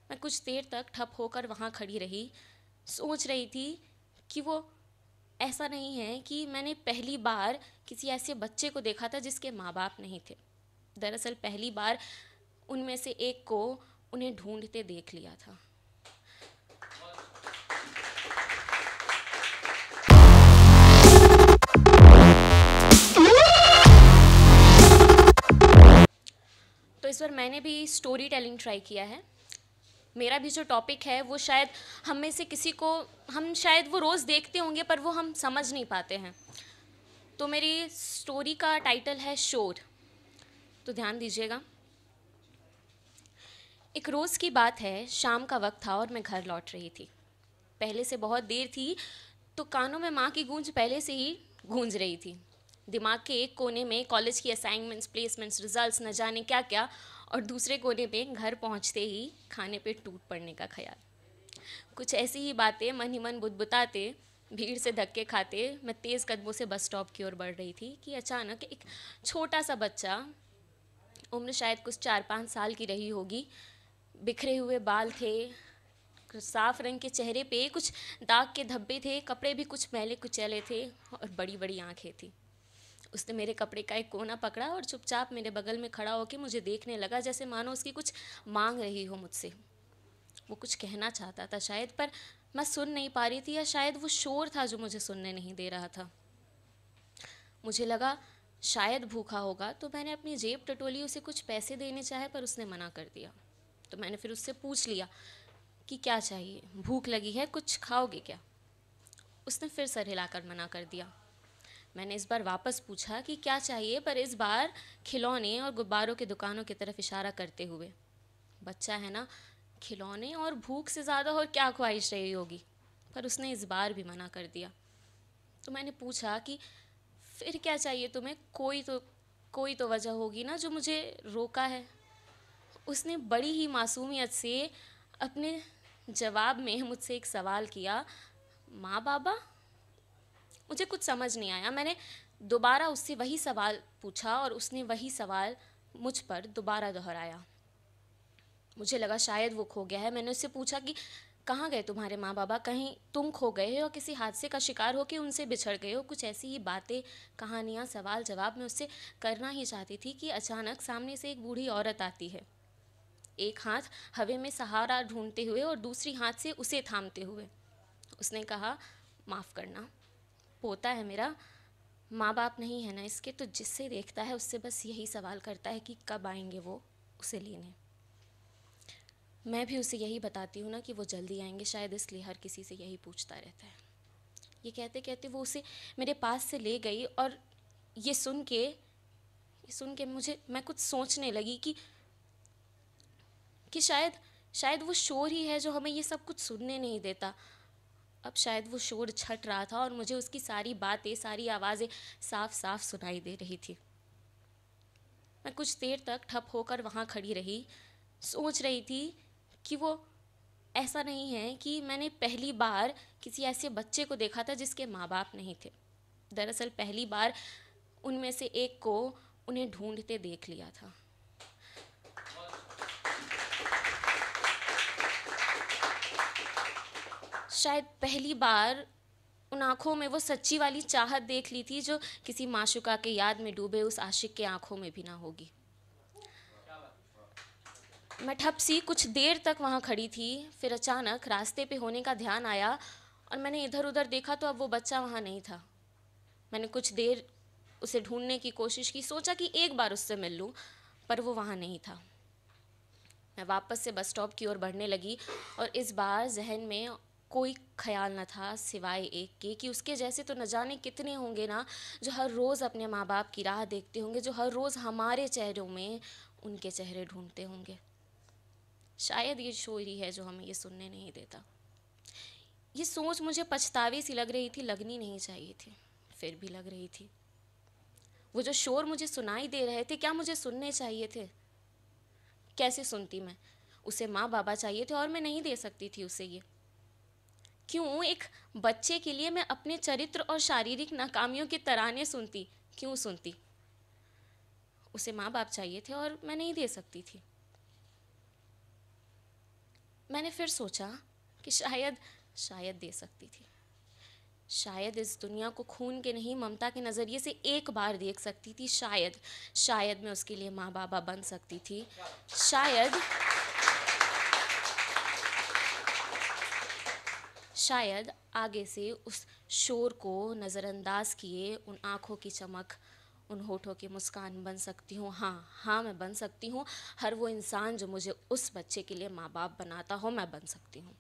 मैं कुछ देर तक ठप होकर वहाँ खड़ी रही, सोच रही थी कि वो ऐसा नहीं है कि मैंने पहली बार किसी ऐसे बच्चे को देखा था जिसके माँ बाप नहीं थे। दरअसल पहली बार उनमें से एक को उन्हें ढूंढते देख लिया था। तो इस बार मैंने भी स्टोरी टेलिंग ट्राई किया है। मेरा भी जो टॉपिक है वो शायद हम में से किसी को, हम शायद वो रोज़ देखते होंगे पर वो हम समझ नहीं पाते हैं। तो मेरी स्टोरी का टाइटल है शोर। तो ध्यान दीजिएगा। एक रोज़ की बात है, शाम का वक्त था और मैं घर लौट रही थी। पहले से बहुत देर थी तो कानों में माँ की गूंज पहले से ही गूंज रही थी। दिमाग के एक कोने में कॉलेज की असाइनमेंट्स, प्लेसमेंट्स, रिजल्ट्स, न जाने क्या क्या, और दूसरे कोने पे घर पहुँचते ही खाने पे टूट पड़ने का ख्याल। कुछ ऐसी ही बातें मन ही मन बुदबुदाते, भीड़ से धक्के खाते मैं तेज़ कदमों से बस स्टॉप की ओर बढ़ रही थी कि अचानक एक छोटा सा बच्चा, उम्र शायद कुछ 4-5 साल की रही होगी, बिखरे हुए बाल थे, कुछ साफ रंग के चेहरे पे कुछ दाग के धब्बे थे, कपड़े भी कुछ मैले कुचैले थे और बड़ी बड़ी आंखें थी। उसने मेरे कपड़े का एक कोना पकड़ा और चुपचाप मेरे बगल में खड़ा होकर मुझे देखने लगा, जैसे मानो उसकी कुछ मांग रही हो मुझसे। वो कुछ कहना चाहता था शायद, पर मैं सुन नहीं पा रही थी, या शायद वो शोर था जो मुझे सुनने नहीं दे रहा था। मुझे लगा शायद भूखा होगा, तो मैंने अपनी जेब टटोली, उसे कुछ पैसे देने चाहे पर उसने मना कर दिया। तो मैंने फिर उससे पूछ लिया कि क्या चाहिए, भूख लगी है, कुछ खाओगे क्या? उसने फिर सर हिलाकर मना कर दिया। मैंने इस बार वापस पूछा कि क्या चाहिए, पर इस बार खिलौने और गुब्बारों की दुकानों की तरफ इशारा करते हुए। बच्चा है ना, खिलौने और भूख से ज़्यादा और क्या ख्वाहिश रही होगी, पर उसने इस बार भी मना कर दिया। तो मैंने पूछा कि फिर क्या चाहिए तुम्हें, कोई तो वजह होगी ना जो मुझे रोका है। उसने बड़ी ही मासूमियत से अपने जवाब में मुझसे एक सवाल किया, माँ बाबा? मुझे कुछ समझ नहीं आया। मैंने दोबारा उससे वही सवाल पूछा और उसने वही सवाल मुझ पर दोबारा दोहराया। मुझे लगा शायद वो खो गया है। मैंने उससे पूछा कि कहाँ गए तुम्हारे माँ बाबा, कहीं तुम खो गए हो या किसी हादसे का शिकार हो कि उनसे बिछड़ गए हो। कुछ ऐसी ही बातें, कहानियाँ, सवाल जवाब मैं उससे करना ही चाहती थी कि अचानक सामने से एक बूढ़ी औरत आती है, एक हाथ हवा में सहारा ढूंढते हुए और दूसरी हाथ से उसे थामते हुए। उसने कहा, माफ़ करना, पोता है मेरा, माँ बाप नहीं है ना इसके, तो जिससे देखता है उससे बस यही सवाल करता है कि कब आएंगे वो उसे लेने। मैं भी उसे यही बताती हूँ ना कि वो जल्दी आएंगे, शायद इसलिए हर किसी से यही पूछता रहता है। ये कहते कहते वो उसे मेरे पास से ले गई और ये सुन के मैं कुछ सोचने लगी कि शायद वो शोर ही है जो हमें ये सब कुछ सुनने नहीं देता। अब शायद वो शोर छट रहा था और मुझे उसकी सारी बातें, सारी आवाज़ें साफ साफ सुनाई दे रही थी। मैं कुछ देर तक ठप होकर वहाँ खड़ी रही, सोच रही थी कि वो ऐसा नहीं है कि मैंने पहली बार किसी ऐसे बच्चे को देखा था जिसके माँ बाप नहीं थे। दरअसल पहली बार उनमें से एक को उन्हें ढूंढते देख लिया था। शायद पहली बार उन आँखों में वो सच्ची वाली चाहत देख ली थी जो किसी माशुका के याद में डूबे उस आशिक के आँखों में भी ना होगी। मैं ठप सी कुछ देर तक वहाँ खड़ी थी, फिर अचानक रास्ते पे होने का ध्यान आया और मैंने इधर उधर देखा तो अब वो बच्चा वहाँ नहीं था। मैंने कुछ देर उसे ढूंढने की कोशिश की, सोचा कि एक बार उससे मिल लूँ, पर वो वहाँ नहीं था। मैं वापस से बस स्टॉप की ओर बढ़ने लगी और इस बार जहन में कोई ख्याल न था सिवाय एक के कि उसके जैसे तो न जाने कितने होंगे ना, जो हर रोज़ अपने माँ बाप की राह देखते होंगे, जो हर रोज़ हमारे चेहरों में उनके चेहरे ढूंढते होंगे। शायद ये शोर ही है जो हमें ये सुनने नहीं देता। ये सोच मुझे पछतावे सी लग रही थी, लगनी नहीं चाहिए थी, फिर भी लग रही थी। वो जो शोर मुझे सुनाई दे रहे थे, क्या मुझे सुनने चाहिए थे? कैसे सुनती मैं? उसे माँ बाबा चाहिए थे और मैं नहीं दे सकती थी उसे ये। क्यों एक बच्चे के लिए मैं अपने चरित्र और शारीरिक नाकामियों के तराने सुनती? क्यों सुनती? उसे माँ बाप चाहिए थे और मैं नहीं दे सकती थी। मैंने फिर सोचा कि शायद दे सकती थी। शायद इस दुनिया को खून के नहीं ममता के नज़रिए से एक बार देख सकती थी। शायद मैं उसके लिए माँ बाबा बन सकती थी। शायद आगे से उस शोर को नज़रअंदाज किए उन आँखों की चमक, उन होठों की मुस्कान बन सकती हूँ। हाँ, मैं बन सकती हूँ। हर वो इंसान जो मुझे उस बच्चे के लिए माँ बाप बनाता हो, मैं बन सकती हूँ।